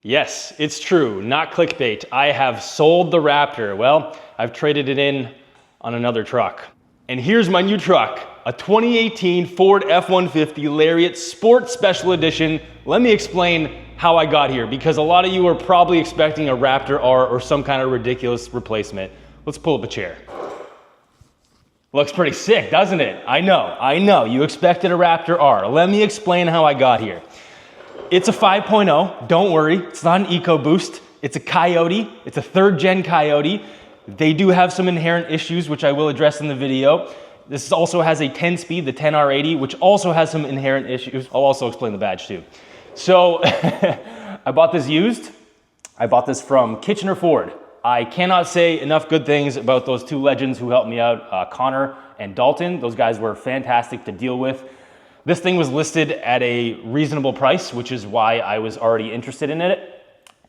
Yes, it's true, not clickbait. I have sold the Raptor. Well, I've traded it in on another truck. And here's my new truck, a 2018 Ford F-150 Lariat Sport Special Edition. Let me explain how I got here, because a lot of you are probably expecting a Raptor R or some kind of ridiculous replacement. Let's pull up a chair. Looks pretty sick, doesn't it? I know, you expected a Raptor R. Let me explain how I got here. It's a 5.0, don't worry, it's not an EcoBoost. It's a Coyote, it's a 3rd gen Coyote. They do have some inherent issues, which I will address in the video. This also has a 10-speed, the 10R80, which also has some inherent issues. I'll also explain the badge too. So, I bought this used. I bought this from Kitchener Ford. I cannot say enough good things about those two legends who helped me out, Connor and Dalton. Those guys were fantastic to deal with. This thing was listed at a reasonable price, which is why I was already interested in it.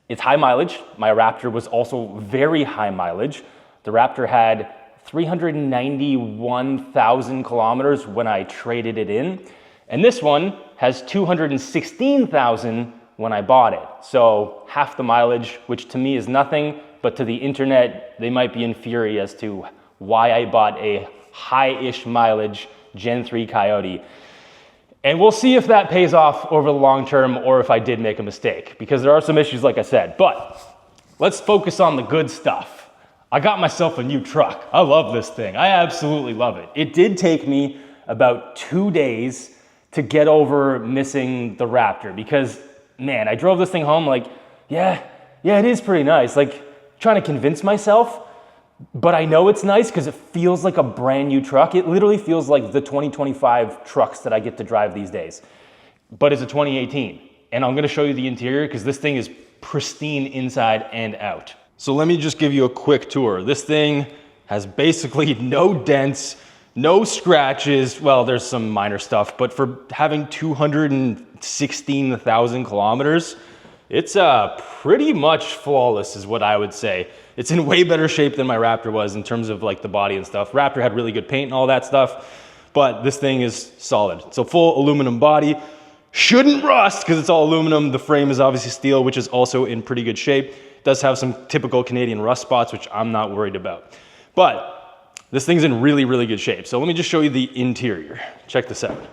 It's high mileage. My Raptor was also very high mileage. The Raptor had 391,000 kilometers when I traded it in. And this one has 216,000 when I bought it. So half the mileage, which to me is nothing, but to the internet, they might be infuriated as to why I bought a high-ish mileage Gen 3 Coyote. And we'll see if that pays off over the long term or if I did make a mistake, because there are some issues, like I said. But let's focus on the good stuff. I got myself a new truck. I love this thing. I absolutely love it. It did take me about 2 days to get over missing the Raptor, because, man, I drove this thing home like, yeah, it is pretty nice. Like, trying to convince myself, but I know it's nice because it feels like a brand new truck. It literally feels like the 2025 trucks that I get to drive these days. But it's a 2018. And I'm gonna show you the interior because this thing is pristine inside and out. So let me just give you a quick tour. This thing has basically no dents, no scratches. Well, there's some minor stuff, but for having 216,000 kilometers, it's pretty much flawless is what I would say. It's in way better shape than my Raptor was in terms of like the body and stuff. Raptor had really good paint and all that stuff, but this thing is solid. It's a full aluminum body. Shouldn't rust because it's all aluminum. The frame is obviously steel, which is also in pretty good shape. It does have some typical Canadian rust spots, which I'm not worried about. But this thing's in really, really good shape. So let me just show you the interior. Check this out.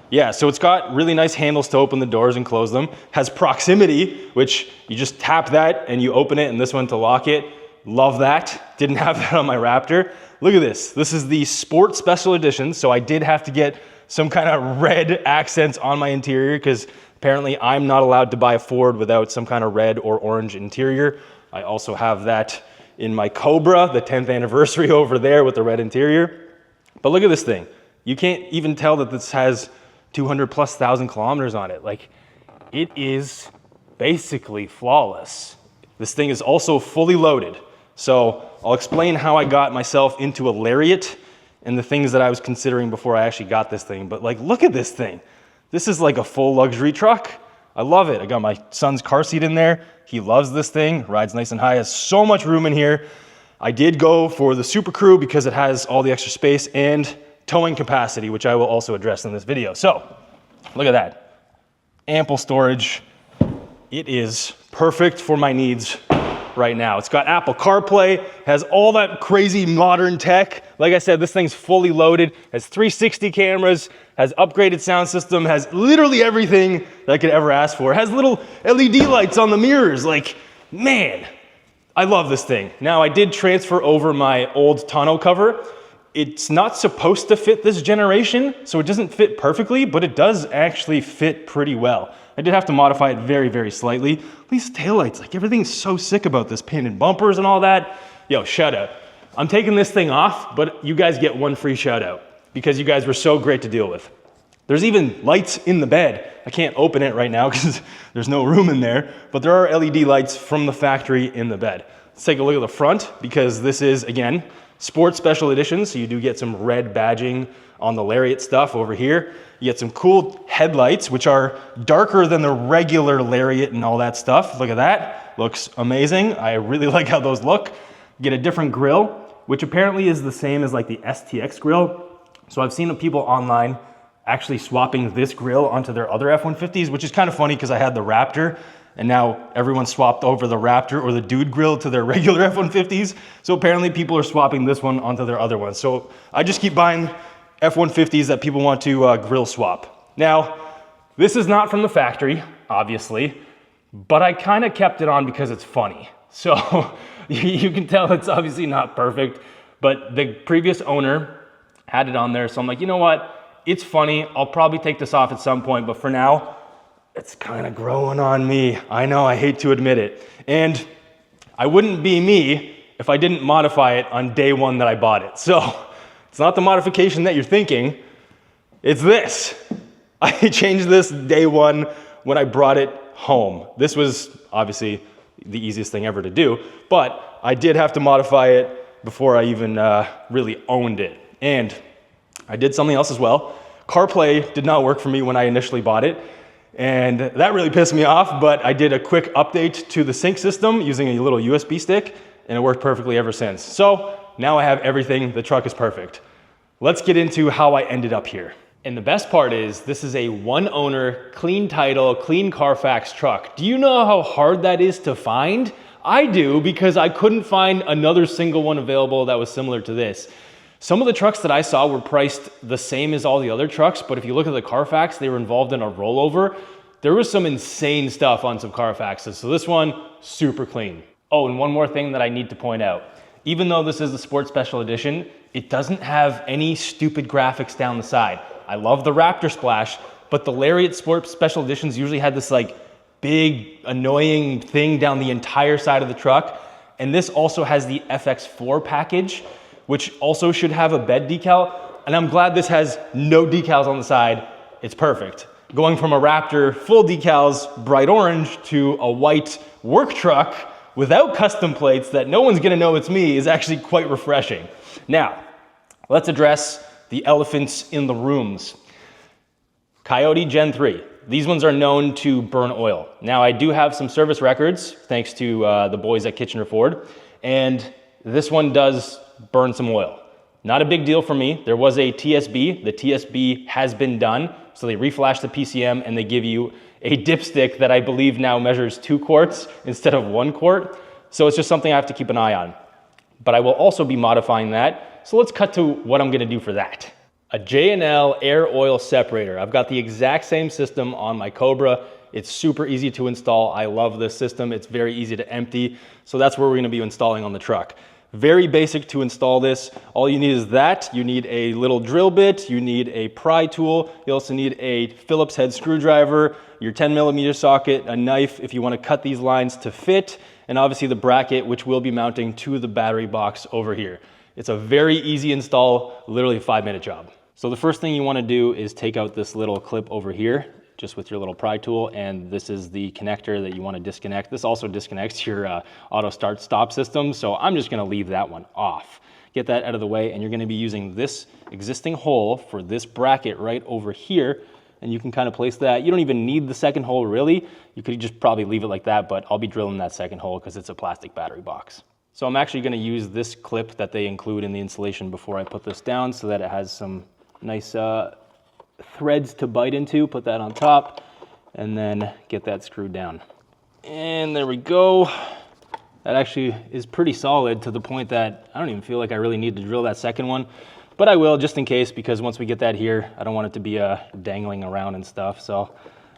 Yeah, so it's got really nice handles to open the doors and close them. Has proximity, which you just tap that and you open it, and this one to lock it. Love that. Didn't have that on my Raptor. Look at this. This is the Sport Special Edition, so I did have to get some kind of red accents on my interior because apparently I'm not allowed to buy a Ford without some kind of red or orange interior. I also have that in my Cobra, the 10th anniversary over there with the red interior. But look at this thing. You can't even tell that this has 200,000+ kilometers on it. Like, it is basically flawless. This thing is also fully loaded. So I'll explain how I got myself into a Lariat and the things that I was considering before I actually got this thing. But like, look at this thing. This is like a full luxury truck. I love it. I got my son's car seat in there. He loves this thing. Rides nice and high. Has so much room in here. I did go for the Super Crew because it has all the extra space and towing capacity, which I will also address in this video. So, look at that. Ample storage. It is perfect for my needs right now. It's got Apple CarPlay, has all that crazy modern tech. Like I said, this thing's fully loaded, has 360 cameras, has upgraded sound system, has literally everything that I could ever ask for. It has little LED lights on the mirrors. Like, man, I love this thing. Now, I did transfer over my old tonneau cover. It's not supposed to fit this generation, so it doesn't fit perfectly, but it does actually fit pretty well. I did have to modify it very, very slightly. These taillights, like everything's so sick about this, painted bumpers and all that. Yo, shout out. I'm taking this thing off, but you guys get one free shout out because you guys were so great to deal with. There's even lights in the bed. I can't open it right now because there's no room in there, but there are LED lights from the factory in the bed. Let's take a look at the front because this is, again, Sport Special Edition, so you do get some red badging on the Lariat stuff over here. You get some cool headlights, which are darker than the regular Lariat and all that stuff. Look at that. Looks amazing. I really like how those look. You get a different grille, which apparently is the same as like the STX grille. So I've seen people online actually swapping this grille onto their other F-150s, which is kind of funny because I had the Raptor and now everyone swapped over the Raptor or the Dude grill to their regular F-150s. So apparently people are swapping this one onto their other ones. So I just keep buying F-150s that people want to grill swap. Now, this is not from the factory, obviously, but I kind of kept it on because it's funny. So you can tell it's obviously not perfect, but the previous owner had it on there. So I'm like, you know what? It's funny. I'll probably take this off at some point, but for now, it's kind of growing on me. I know, I hate to admit it. And I wouldn't be me if I didn't modify it on day one that I bought it. So it's not the modification that you're thinking, it's this. I changed this day one when I brought it home. This was obviously the easiest thing ever to do, but I did have to modify it before I even really owned it. And I did something else as well. CarPlay did not work for me when I initially bought it, and that really pissed me off, but I did a quick update to the sync system using a little USB stick, and it worked perfectly ever since. So now I have everything, the truck is perfect. Let's get into how I ended up here. And the best part is, this is a one owner, clean title, clean Carfax truck. Do you know how hard that is to find? I do, because I couldn't find another single one available that was similar to this. Some of the trucks that I saw were priced the same as all the other trucks, but if you look at the Carfax, they were involved in a rollover. There was some insane stuff on some Carfaxes, so this one, super clean. Oh, and one more thing that I need to point out. Even though this is the Sport Special Edition, it doesn't have any stupid graphics down the side. I love the Raptor splash, but the Lariat Sport Special Editions usually had this like big, annoying thing down the entire side of the truck. And this also has the FX4 package, which also should have a bed decal. And I'm glad this has no decals on the side. It's perfect. Going from a Raptor full decals, bright orange, to a white work truck without custom plates that no one's gonna know it's me is actually quite refreshing. Now, let's address the elephants in the rooms. Coyote Gen 3. These ones are known to burn oil. Now, I do have some service records, thanks to the boys at Kitchener Ford, and this one does burn some oil. Not a big deal for me. There was a TSB. The TSB has been done, so they reflash the PCM and they give you a dipstick that I believe now measures 2 quarts instead of 1 quart. So it's just something I have to keep an eye on. But I will also be modifying that. So let's cut to what I'm gonna do for that. A J&L air oil separator. I've got the exact same system on my Cobra. It's super easy to install. I love this system. It's very easy to empty. So that's where we're gonna be installing on the truck. Very basic to install this. All you need is that. You need a little drill bit. You need a pry tool. You also need a Phillips head screwdriver, your 10mm socket, a knife if you want to cut these lines to fit, and obviously the bracket, which we'll be mounting to the battery box over here. It's a very easy install, literally a 5-minute job. So the first thing you want to do is take out this little clip over here, just with your little pry tool, and this is the connector that you want to disconnect. This also disconnects your auto start stop system, so I'm just going to leave that one off. Get that out of the way, and you're going to be using this existing hole for this bracket right over here, and you can kind of place that. You don't even need the second hole really. You could just probably leave it like that, but I'll be drilling that second hole because it's a plastic battery box. So I'm actually going to use this clip that they include in the installation before I put this down so that it has some nice threads to bite into. Put that on top and then get that screwed down. And there we go. That actually is pretty solid to the point that I don't even feel like I really need to drill that second one, but I will just in case, because once we get that here, I don't want it to be dangling around and stuff. So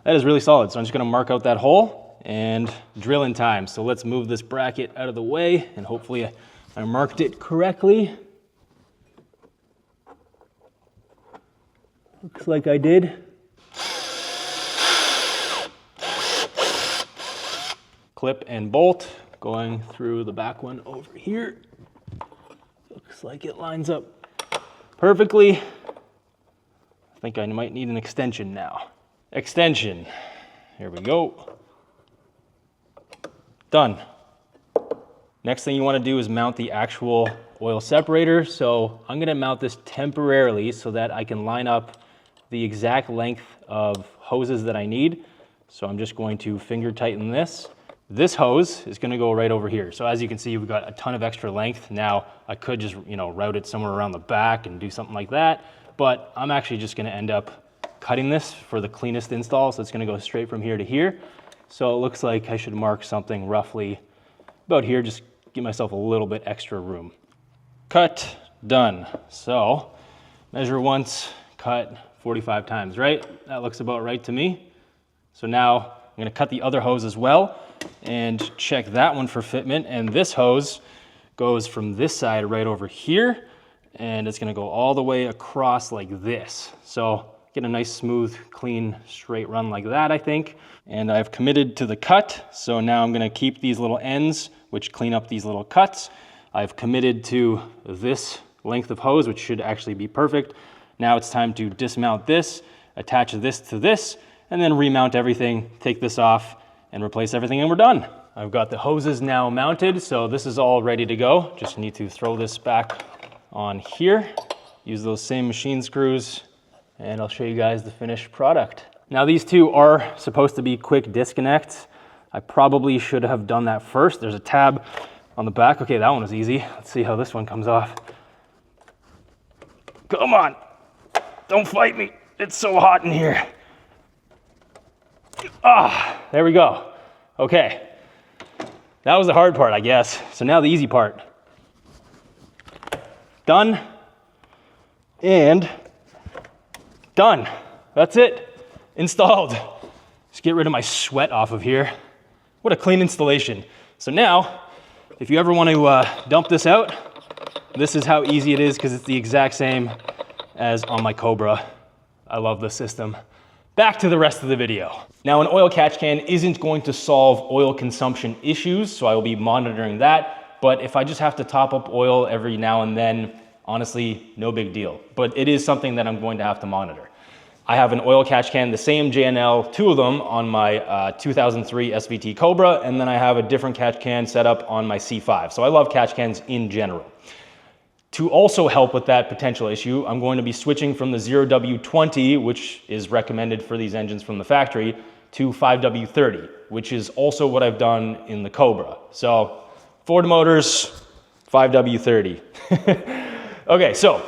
that is really solid. So I'm just gonna mark out that hole and drill in time. So let's move this bracket out of the way, and hopefully I marked it correctly. Looks like I did. Clip and bolt going through the back one over here. Looks like it lines up perfectly. I think I might need an extension now. Extension. Here we go. Done. Next thing you want to do is mount the actual oil separator. So I'm going to mount this temporarily so that I can line up the exact length of hoses that I need. So I'm just going to finger tighten this. This hose is going to go right over here. So as you can see, we've got a ton of extra length. Now I could just, route it somewhere around the back and do something like that, but I'm actually just going to end up cutting this for the cleanest install. So it's going to go straight from here to here. So it looks like I should mark something roughly about here, just give myself a little bit extra room. Cut, done. So measure once, cut 45 times, right? That looks about right to me. So now I'm gonna cut the other hose as well and check that one for fitment. And this hose goes from this side right over here, and it's gonna go all the way across like this. So get a nice, smooth, clean, straight run like that, I think. And I've committed to the cut. So now I'm gonna keep these little ends, which clean up these little cuts. I've committed to this length of hose, which should actually be perfect. Now it's time to dismount this, attach this to this, and then remount everything, take this off, and replace everything, and we're done. I've got the hoses now mounted, so this is all ready to go. Just need to throw this back on here, use those same machine screws, and I'll show you guys the finished product. Now these two are supposed to be quick disconnects. I probably should have done that first. There's a tab on the back. Okay, that one was easy. Let's see how this one comes off. Come on, don't fight me. It's so hot in here. Ah, there we go. Okay, that was the hard part, I guess. So now the easy part. Done and done. That's it, installed. Just get rid of my sweat off of here. What a clean installation. So now, if you ever want to dump this out, this is how easy it is, because it's the exact same as on my Cobra. I love the system. Back to the rest of the video. Now, an oil catch can isn't going to solve oil consumption issues, so I will be monitoring that. But if I just have to top up oil every now and then, honestly, no big deal. But it is something that I'm going to have to monitor. I have an oil catch can, the same JNL, two of them on my 2003 SVT Cobra, and then I have a different catch can set up on my C5. So I love catch cans in general. To also help with that potential issue, I'm going to be switching from the 0W20, which is recommended for these engines from the factory, to 5W30, which is also what I've done in the Cobra. So Ford Motors, 5W30. Okay, so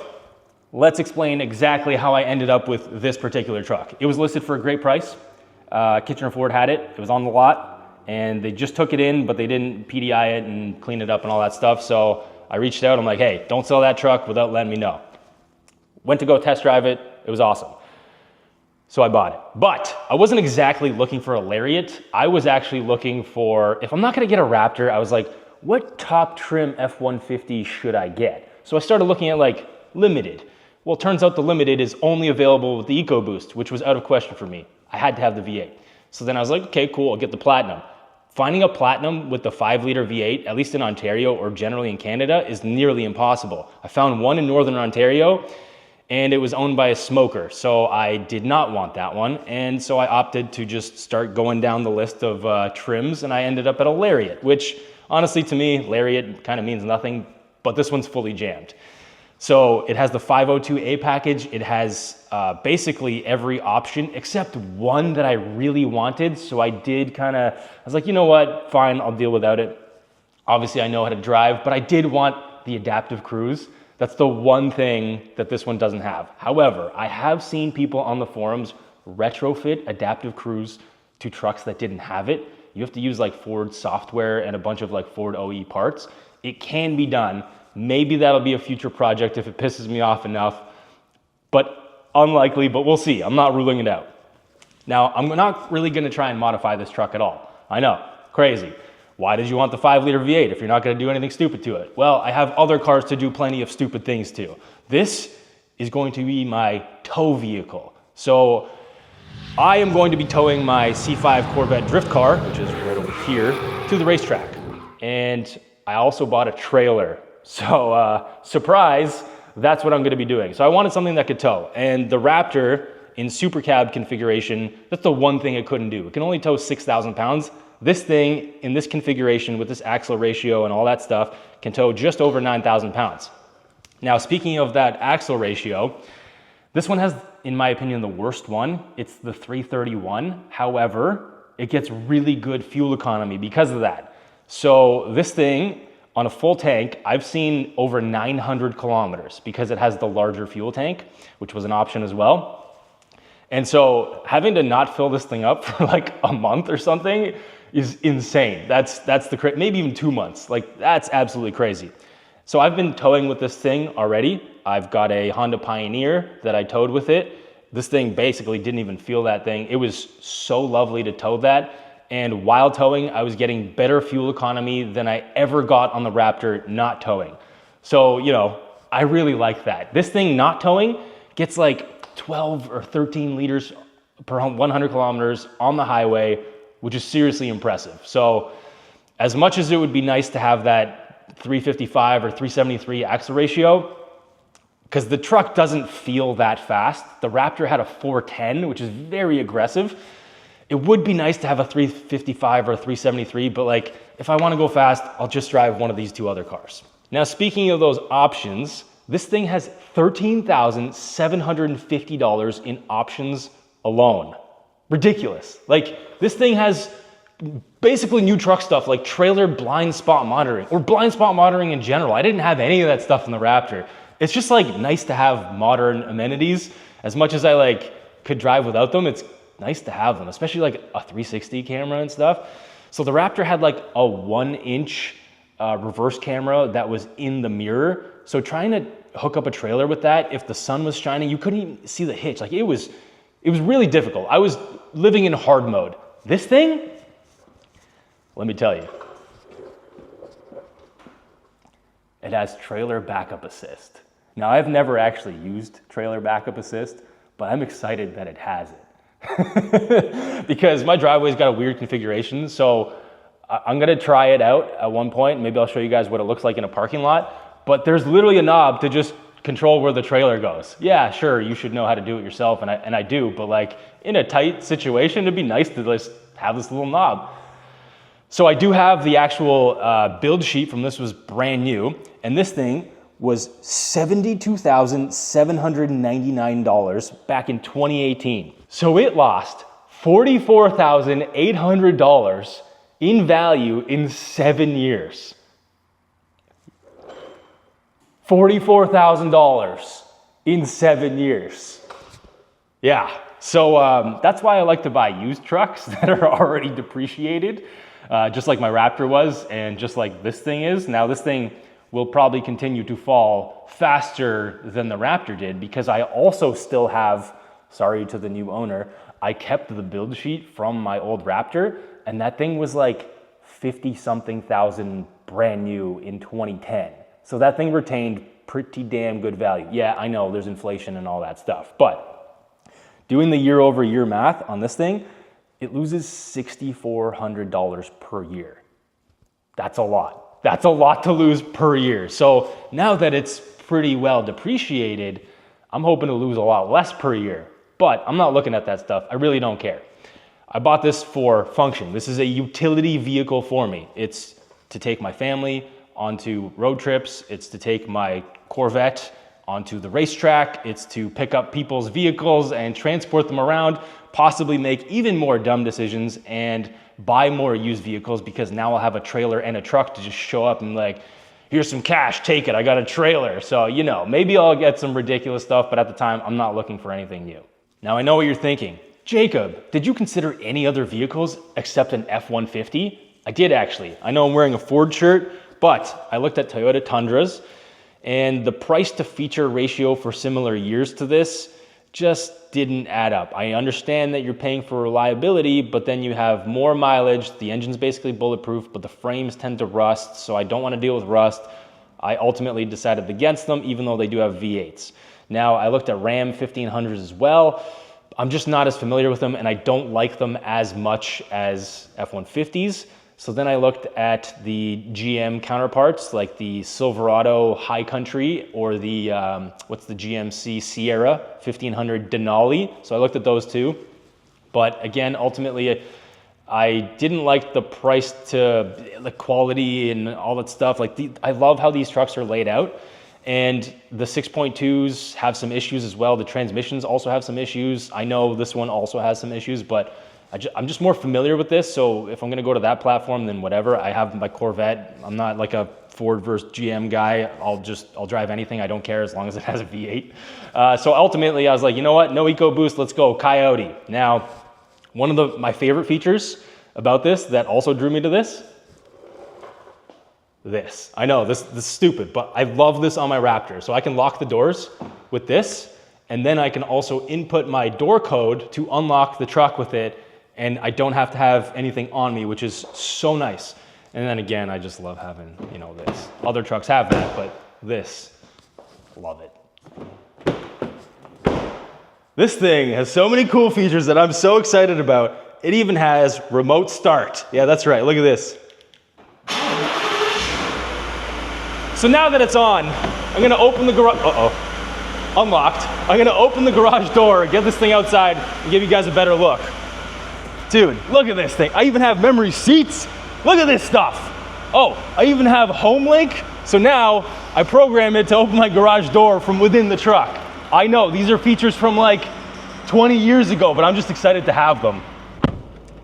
let's explain exactly how I ended up with this particular truck. It was listed for a great price. Kitchener Ford had it. It was on the lot, and they just took it in, but they didn't PDI it and clean it up and all that stuff. So I reached out. I'm like, hey, don't sell that truck without letting me know. Went to go test drive it. It was awesome. So I bought it. But I wasn't exactly looking for a Lariat. I was actually looking for, if I'm not going to get a Raptor, I was like, what top trim F-150 should I get? So I started looking at like Limited. Well, it turns out the Limited is only available with the EcoBoost, which was out of question for me. I had to have the V8. So then I was like, okay, cool, I'll get the Platinum. Finding a Platinum with the 5-liter V8, at least in Ontario or generally in Canada, is nearly impossible. I found one in Northern Ontario, and it was owned by a smoker, so I did not want that one. And so I opted to just start going down the list of trims, and I ended up at a Lariat, which honestly to me, Lariat kind of means nothing, but this one's fully jammed. So it has the 502A package. It has basically every option except one that I really wanted. So I was like, you know what, fine, I'll deal without it. Obviously I know how to drive, but I did want the adaptive cruise. That's the one thing that this one doesn't have. However, I have seen people on the forums retrofit adaptive cruise to trucks that didn't have it. You have to use like Ford software and a bunch of like Ford OE parts. It can be done. Maybe that'll be a future project if it pisses me off enough, but unlikely, but we'll see. I'm not ruling it out. Now, I'm not really gonna try and modify this truck at all. I know, crazy. Why did you want the 5-liter V8 if you're not gonna do anything stupid to it? Well, I have other cars to do plenty of stupid things to. This is going to be my tow vehicle. So I am going to be towing my C5 Corvette drift car, which is right over here, to the racetrack. And I also bought a trailer. So surprise, that's what I'm gonna be doing. So I wanted something that could tow. And the Raptor in Supercab configuration, that's the one thing it couldn't do. It can only tow 6,000 pounds. This thing, in this configuration, with this axle ratio and all that stuff, can tow just over 9,000 pounds. Now, speaking of that axle ratio, this one has, in my opinion, the worst one. It's the 331. However, it gets really good fuel economy because of that. So this thing, on a full tank, I've seen over 900 kilometers because it has the larger fuel tank, which was an option as well. And so having to not fill this thing up for like a month or something is insane. That's maybe even 2 months. Like that's absolutely crazy. So I've been towing with this thing already. I've got a Honda Pioneer that I towed with it. This thing basically didn't even feel that thing. It was so lovely to tow that. And while towing, I was getting better fuel economy than I ever got on the Raptor not towing. So, you know, I really like that. This thing not towing gets like 12 or 13 liters per 100 kilometers on the highway, which is seriously impressive. So as much as it would be nice to have that 355 or 373 axle ratio, because the truck doesn't feel that fast. The Raptor had a 410, which is very aggressive. It would be nice to have a 355 or a 373, but like if I want to go fast, I'll just drive one of these two other cars. Now, speaking of those options, this thing has $13,750 in options alone. Ridiculous. Like this thing has basically new truck stuff like trailer blind spot monitoring or blind spot monitoring in general. I didn't have any of that stuff in the Raptor. It's just like nice to have modern amenities. As much as I like could drive without them, it's nice to have them, especially like a 360 camera and stuff. So the Raptor had like a 1-inch reverse camera that was in the mirror. So trying to hook up a trailer with that, if the sun was shining, you couldn't even see the hitch. Like it was really difficult. I was living in hard mode. This thing, let me tell you, it has trailer backup assist. Now, I've never actually used trailer backup assist, but I'm excited that it has it. Because my driveway's got a weird configuration, so I'm gonna try it out at one point. Maybe I'll show you guys what it looks like in a parking lot, but there's literally a knob to just control where the trailer goes. Yeah, sure, you should know how to do it yourself, and I do, but like in a tight situation, it'd be nice to just have this little knob. So I do have the actual build sheet from this, was brand new, and this thing was $72,799 back in 2018. So it lost $44,800 in value in 7 years. $44,000 in 7 years. Yeah, so that's why I like to buy used trucks that are already depreciated, just like my Raptor was, and just like this thing is. Now this thing will probably continue to fall faster than the Raptor did because I also still have, sorry to the new owner, I kept the build sheet from my old Raptor, and that thing was like 50-something thousand brand new in 2010. So that thing retained pretty damn good value. Yeah, I know there's inflation and all that stuff, but doing the year-over-year math on this thing, it loses $6,400 per year. That's a lot. That's a lot to lose per year. So now that it's pretty well depreciated, I'm hoping to lose a lot less per year, but I'm not looking at that stuff. I really don't care. I bought this for function. This is a utility vehicle for me. It's to take my family onto road trips. It's to take my Corvette onto the racetrack. It's to pick up people's vehicles and transport them around, possibly make even more dumb decisions and buy more used vehicles, because now I'll have a trailer and a truck to just show up and like, here's some cash, take it, I got a trailer. So, you know, maybe I'll get some ridiculous stuff, but at the time, I'm not looking for anything new. Now, I know what you're thinking. Jacob, did you consider any other vehicles except an F-150? I did actually. I know I'm wearing a Ford shirt, but I looked at Toyota Tundras, and the price to feature ratio for similar years to this just didn't add up. I understand that you're paying for reliability, but then you have more mileage. The engine's basically bulletproof, but the frames tend to rust, so I don't want to deal with rust. I ultimately decided against them, even though they do have V8s. Now, I looked at Ram 1500s as well. I'm just not as familiar with them, and I don't like them as much as F-150s. So then I looked at the GM counterparts, like the Silverado High Country or the, what's the GMC Sierra 1500 Denali. So I looked at those two. But again, ultimately, I didn't like the price to the quality and all that stuff. Like I love how these trucks are laid out. And the 6.2s have some issues as well. The transmissions also have some issues. I know this one also has some issues, but I'm just more familiar with this, so if I'm gonna go to that platform, then whatever. I have my Corvette. I'm not like a Ford versus GM guy. I'll drive anything. I don't care as long as it has a V8. So ultimately I was like, you know what? No EcoBoost, let's go Coyote. Now, one of my favorite features about this that also drew me to this. I know this is stupid, but I love this on my Raptor. So I can lock the doors with this, and then I can also input my door code to unlock the truck with it, and I don't have to have anything on me, which is so nice. And then again, I just love having, you know, this. Other trucks have that, but this, love it. This thing has so many cool features that I'm so excited about. It even has remote start. Yeah, that's right, look at this. So now that it's on, I'm gonna open the garage, unlocked. I'm gonna open the garage door, get this thing outside, and give you guys a better look. Dude, look at this thing. I even have memory seats. Look at this stuff. Oh, I even have home link. So now I program it to open my garage door from within the truck. I know, these are features from like 20 years ago, but I'm just excited to have them.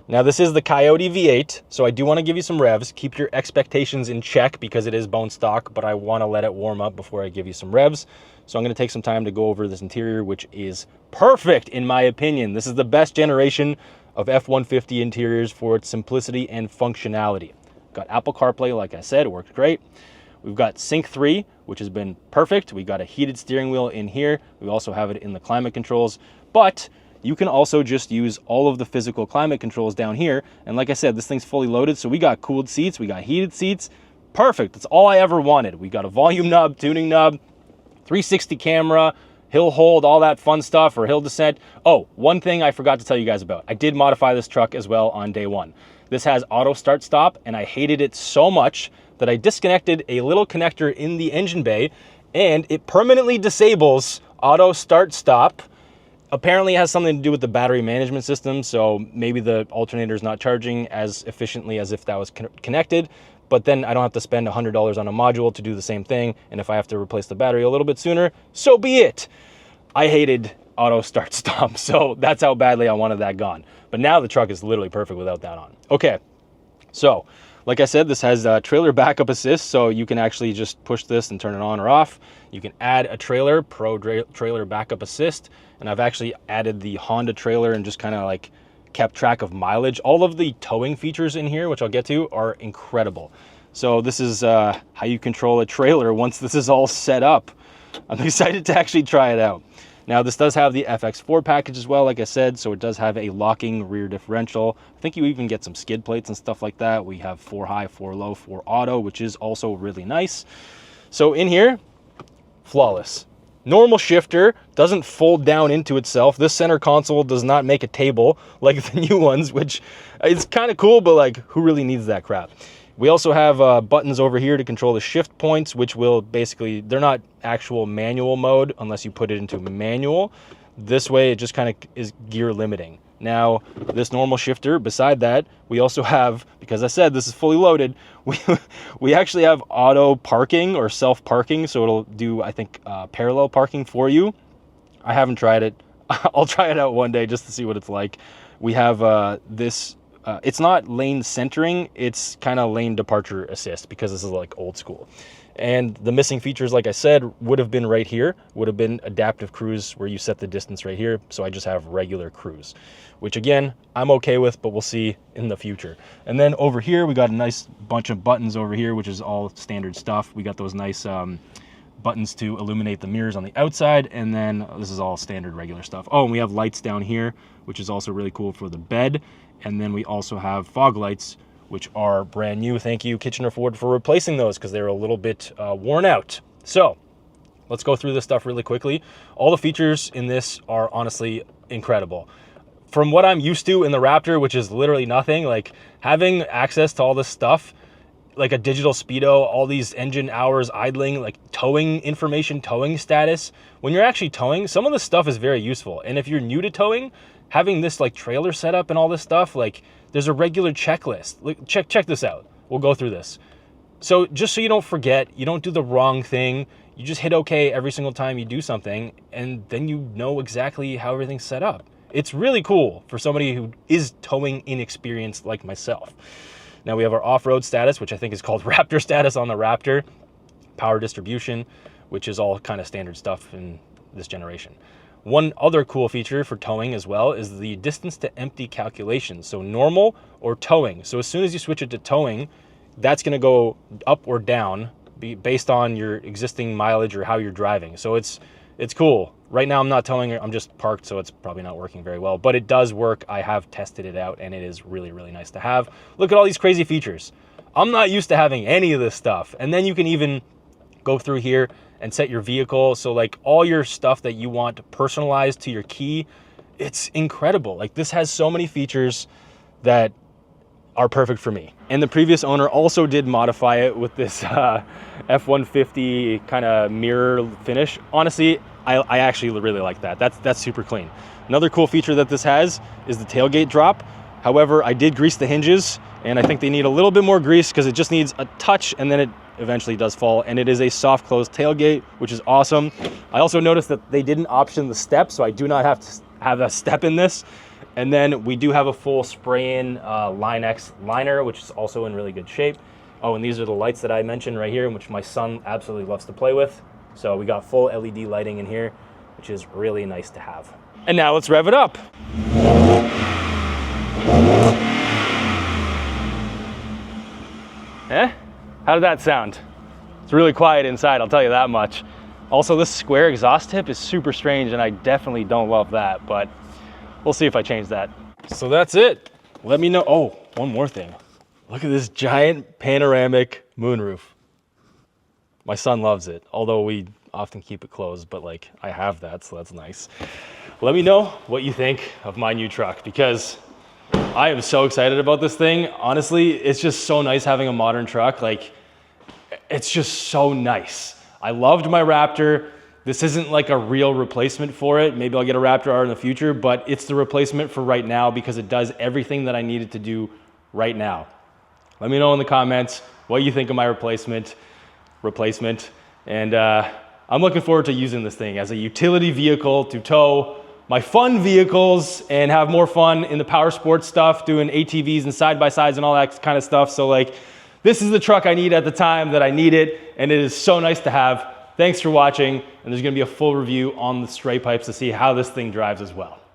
Now this is the Coyote V8, so I do want to give you some revs. Keep your expectations in check because it is bone stock, but I want to let it warm up before I give you some revs. So I'm going to take some time to go over this interior, which is perfect in my opinion. This is the best generation of F-150 interiors for its simplicity and functionality. Got Apple CarPlay, like I said, it works great. We've got Sync 3, which has been perfect. We got a heated steering wheel in here. We also have it in the climate controls, but you can also just use all of the physical climate controls down here. And like I said, this thing's fully loaded. So we got cooled seats, we got heated seats. Perfect, that's all I ever wanted. We got a volume knob, tuning knob, 360 camera, hill hold, all that fun stuff, or hill descent. Oh, one thing I forgot to tell you guys about. I did modify this truck as well on day one. This has auto start stop, and I hated it so much that I disconnected a little connector in the engine bay, and it permanently disables auto start stop. Apparently it has something to do with the battery management system, so maybe the alternator is not charging as efficiently as if that was connected, but then I don't have to spend $100 on a module to do the same thing, and if I have to replace the battery a little bit sooner, so be it. I hated auto start stop, so that's how badly I wanted that gone. But now the truck is literally perfect without that on. Okay, so like I said, this has trailer backup assist, so you can actually just push this and turn it on or off. You can add a trailer, trailer backup assist, and I've actually added the Honda trailer and just kind of like kept track of mileage. All of the towing features in here, which I'll get to, are incredible. So this is how you control a trailer once this is all set up. I'm excited to actually try it out. Now this does have the FX4 package as well, like I said, so it does have a locking rear differential. I think you even get some skid plates and stuff like that. We have 4 high, 4 low, 4 auto, which is also really nice. So in here, flawless. Normal shifter, doesn't fold down into itself. This center console does not make a table like the new ones, which is kind of cool, but like who really needs that crap? We also have buttons over here to control the shift points, which will basically, they're not actual manual mode unless you put it into manual. This way, it just kind of is gear limiting. Now, this normal shifter, beside that, we also have, because I said this is fully loaded, we actually have auto parking or self-parking, so it'll do, I think, parallel parking for you. I haven't tried it. I'll try it out one day just to see what it's like. We have this. It's not lane centering, it's kind of lane departure assist because this is like old school. And the missing features, like I said, would have been right here, would have been adaptive cruise where you set the distance right here. So I just have regular cruise, which again, I'm okay with, but we'll see in the future. And then over here, we got a nice bunch of buttons over here, which is all standard stuff. We got those nice buttons to illuminate the mirrors on the outside, and then this is all standard regular stuff. Oh, and we have lights down here, which is also really cool for the bed. And then we also have fog lights, which are brand new. Thank you, Kitchener Ford, for replacing those because they're a little bit worn out. So let's go through this stuff really quickly. All the features in this are honestly incredible. From what I'm used to in the Raptor, which is literally nothing, like having access to all this stuff, like a digital speedo, all these engine hours idling, like towing information, towing status. When you're actually towing, some of this stuff is very useful. And if you're new to towing, having this like trailer setup and all this stuff, like there's a regular checklist. Like, check this out. We'll go through this. So just so you don't forget, you don't do the wrong thing, you just hit okay every single time you do something, and then you know exactly how everything's set up. It's really cool for somebody who is towing inexperienced like myself. Now we have our off-road status, which I think is called Raptor status on the Raptor. Power distribution, which is all kind of standard stuff in this generation. One other cool feature for towing as well is the distance to empty calculation. So normal or towing. So as soon as you switch it to towing, that's going to go up or down based on your existing mileage or how you're driving. So it's cool. Right now I'm not towing, I'm just parked, so it's probably not working very well, but it does work. I have tested it out and it is really, really nice to have. Look at all these crazy features. I'm not used to having any of this stuff. And then you can even go through here and set your vehicle. So like all your stuff that you want personalized to your key, it's incredible. Like this has so many features that are perfect for me. And the previous owner also did modify it with this F-150 kind of mirror finish. Honestly, I actually really like that. That's super clean. Another cool feature that this has is the tailgate drop. However, I did grease the hinges and I think they need a little bit more grease because it just needs a touch and then it eventually does fall. And it is a soft close tailgate, which is awesome. I also noticed that they didn't option the step, so I do not have to have a step in this. And then we do have a full spray-in Line X liner, which is also in really good shape. Oh, and these are the lights that I mentioned right here, which my son absolutely loves to play with. So we got full LED lighting in here, which is really nice to have. And now let's rev it up. Eh? How did that sound? It's really quiet inside, I'll tell you that much. Also, this square exhaust tip is super strange and I definitely don't love that, but we'll see if I change that. So that's it. Let me know. Oh, one more thing. Look at this giant panoramic moonroof. My son loves it, although we often keep it closed, but like I have that, so that's nice. Let me know what you think of my new truck because I am so excited about this thing. Honestly, it's just so nice having a modern truck. Like, it's just so nice. I loved my Raptor. This isn't like a real replacement for it. Maybe I'll get a Raptor R in the future, but it's the replacement for right now because it does everything that I needed to do right now. Let me know in the comments what you think of my replacement. And I'm looking forward to using this thing as a utility vehicle to tow my fun vehicles and have more fun in the power sports stuff, doing ATVs and side-by-sides and all that kind of stuff. So like, this is the truck I need at the time that I need it, and it is so nice to have. Thanks for watching, and there's gonna be a full review on the stray pipes to see how this thing drives as well.